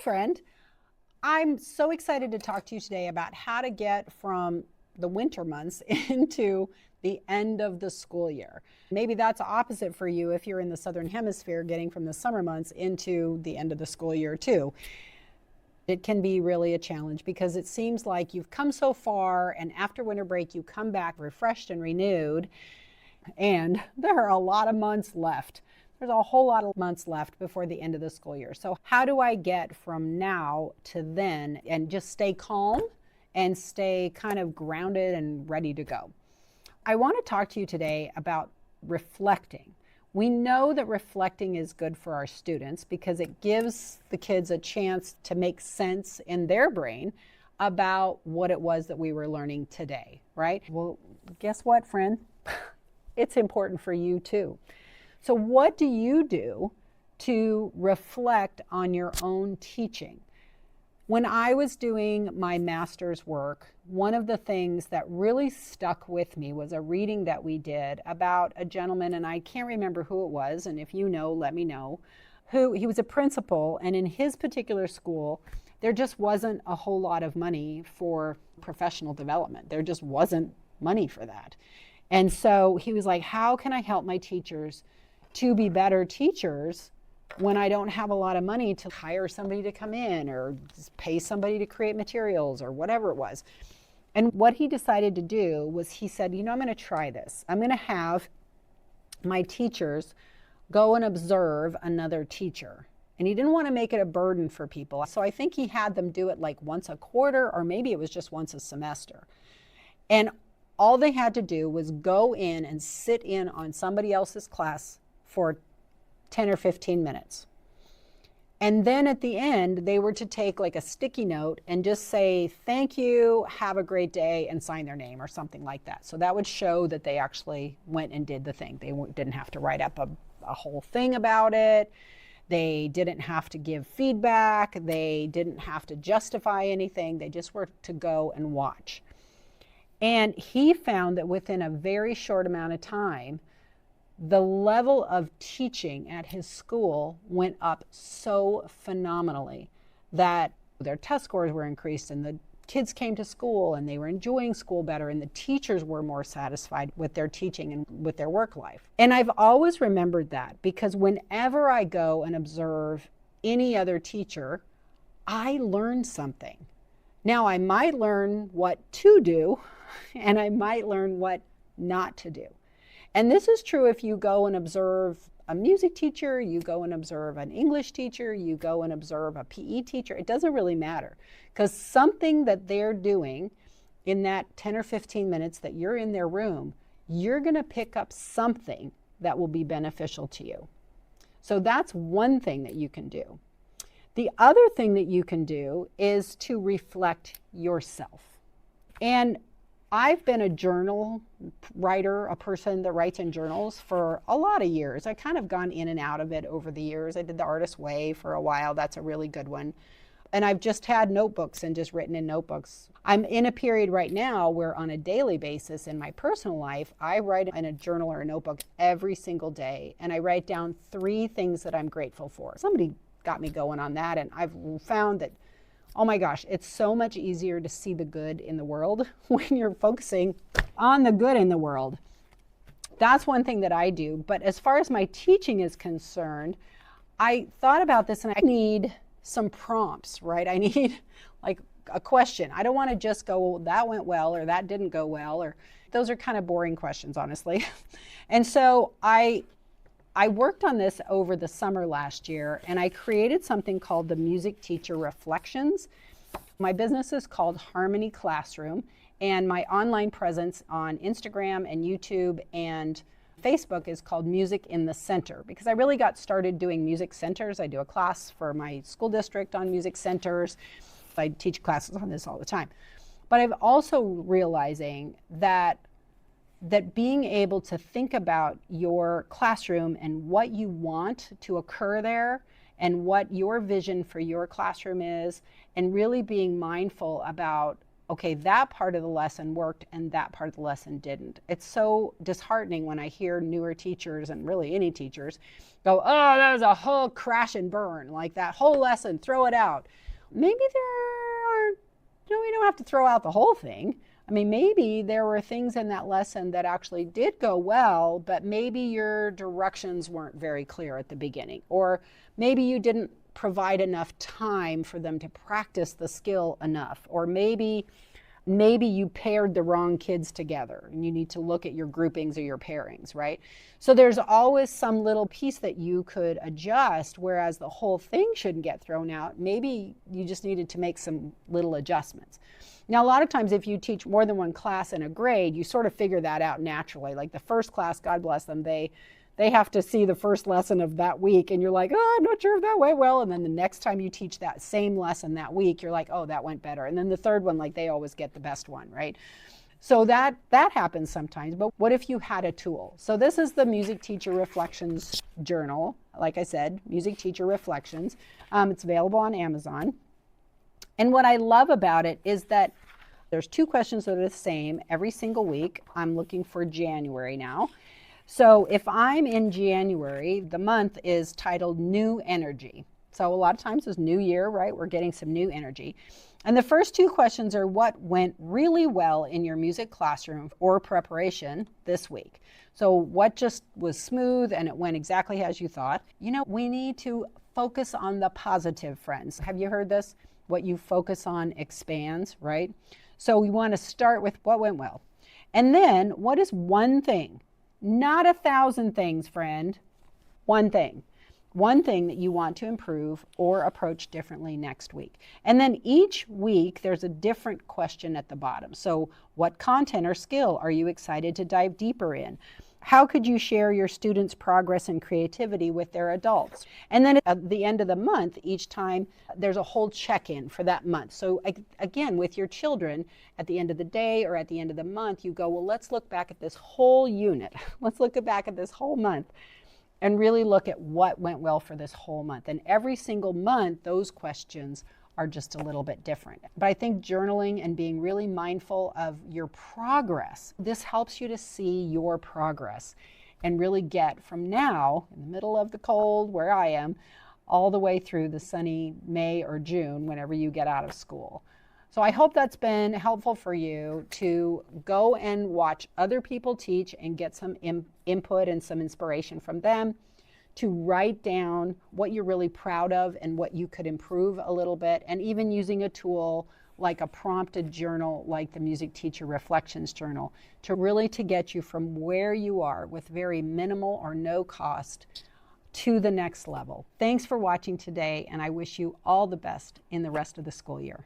friend. I'm so excited to talk to you today about how to get from the winter months into the end of the school year. Maybe that's opposite for you if you're in the southern hemisphere, getting from the summer months into the end of the school year too. It can be really a challenge because it seems like you've come so far, and after winter break you come back refreshed and renewed, and there are a lot of months left. There's a whole lot of months left before the end of the school year. So how do I get from now to then and just stay calm and stay kind of grounded and ready to go? I want to talk to you today about reflecting. We know that reflecting is good for our students because it gives the kids a chance to make sense in their brain about what it was that we were learning today, right? Well, guess what, friend? It's important for you too. So what do you do to reflect on your own teaching? When I was doing my master's work, one of the things that really stuck with me was a reading that we did about a gentleman, and I can't remember who it was, and if you know, let me know, he was a principal, and in his particular school, there just wasn't a whole lot of money for professional development. There just wasn't money for that. And so he was like, how can I help my teachers to be better teachers when I don't have a lot of money to hire somebody to come in or pay somebody to create materials or whatever it was? And what he decided to do was he said, I'm going to try this. I'm going to have my teachers go and observe another teacher. And he didn't want to make it a burden for people. So I think he had them do it like once a quarter, or maybe it was just once a semester. And all they had to do was go in and sit in on somebody else's class for 10 or 15 minutes. And then at the end, they were to take like a sticky note and just say, thank you, have a great day, and sign their name or something like that. So that would show that they actually went and did the thing. They didn't have to write up a whole thing about it. They didn't have to give feedback. They didn't have to justify anything. They just were to go and watch. And he found that within a very short amount of time, the level of teaching at his school went up so phenomenally that their test scores were increased and the kids came to school and they were enjoying school better and the teachers were more satisfied with their teaching and with their work life. And I've always remembered that because whenever I go and observe any other teacher, I learn something. Now I might learn what to do and I might learn what not to do. And this is true if you go and observe a music teacher, you go and observe an English teacher, you go and observe a PE teacher. It doesn't really matter because something that they're doing in that 10 or 15 minutes that you're in their room, you're going to pick up something that will be beneficial to you. So that's one thing that you can do. The other thing that you can do is to reflect yourself. And I've been a journal writer, a person that writes in journals for a lot of years. I've kind of gone in and out of it over the years. I did the Artist's Way for a while. That's a really good one. And I've just had notebooks and just written in notebooks. I'm in a period right now where on a daily basis in my personal life, I write in a journal or a notebook every single day. And I write down 3 things that I'm grateful for. Somebody got me going on that. And I've found that, oh my gosh, it's so much easier to see the good in the world when you're focusing on the good in the world. That's one thing that I do. But as far as my teaching is concerned, I thought about this and I need some prompts, right? I need like a question. I don't want to just go, that went well or that didn't go well, or those are kind of boring questions, honestly. And so I worked on this over the summer last year and I created something called the Music Teacher Reflections. My business is called Harmony Classroom and my online presence on Instagram and YouTube and Facebook is called Music in the Center because I really got started doing music centers. I do a class for my school district on music centers. I teach classes on this all the time. But I'm also realizing that being able to think about your classroom and what you want to occur there and what your vision for your classroom is, and really being mindful about okay, that part of the lesson worked and that part of the lesson didn't. It's so disheartening when I hear newer teachers, and really any teachers, go, oh, that was a whole crash and burn, like that whole lesson, throw it out. Maybe there are, we don't have to throw out the whole thing. I mean, maybe there were things in that lesson that actually did go well, but maybe your directions weren't very clear at the beginning, or maybe you didn't provide enough time for them to practice the skill enough, or maybe you paired the wrong kids together and you need to look at your groupings or your pairings, right? So there's always some little piece that you could adjust, whereas the whole thing shouldn't get thrown out. Maybe you just needed to make some little adjustments. Now, a lot of times if you teach more than one class in a grade, you sort of figure that out naturally. Like the first class, God bless them, they have to see the first lesson of that week and you're like, oh, I'm not sure if that went well. And then the next time you teach that same lesson that week, you're like, oh, that went better. And then the third one, like they always get the best one, right? So that happens sometimes. But what if you had a tool? So this is the Music Teacher Reflections Journal. Like I said, Music Teacher Reflections. It's available on Amazon. And what I love about it is that there's 2 questions that are the same every single week. I'm looking for January now. So if I'm in January, the month is titled New Energy. So a lot of times it's New Year, right? We're getting some new energy. And the first 2 questions are what went really well in your music classroom or preparation this week. So what just was smooth and it went exactly as you thought. We need to focus on the positive, friends. Have you heard this? What you focus on expands, right? So we want to start with what went well. And then what is one thing? Not 1,000 things, friend. One thing that you want to improve or approach differently next week. And then each week there's a different question at the bottom. So what content or skill are you excited to dive deeper in? How could you share your students' progress and creativity with their adults? And then at the end of the month, each time there's a whole check-in for that month. So again, with your children, at the end of the day or at the end of the month, you go, well, let's look back at this whole unit. Let's look back at this whole month and really look at what went well for this whole month. And every single month, those questions are just a little bit different. But I think journaling and being really mindful of your progress, this helps you to see your progress and really get from now, in the middle of the cold where I am, all the way through the sunny May or June, whenever you get out of school. So I hope that's been helpful for you to go and watch other people teach and get some input and some inspiration from them, to write down what you're really proud of and what you could improve a little bit, and even using a tool like a prompted journal like the Music Teacher Reflections Journal to get you from where you are with very minimal or no cost to the next level. Thanks for watching today, and I wish you all the best in the rest of the school year.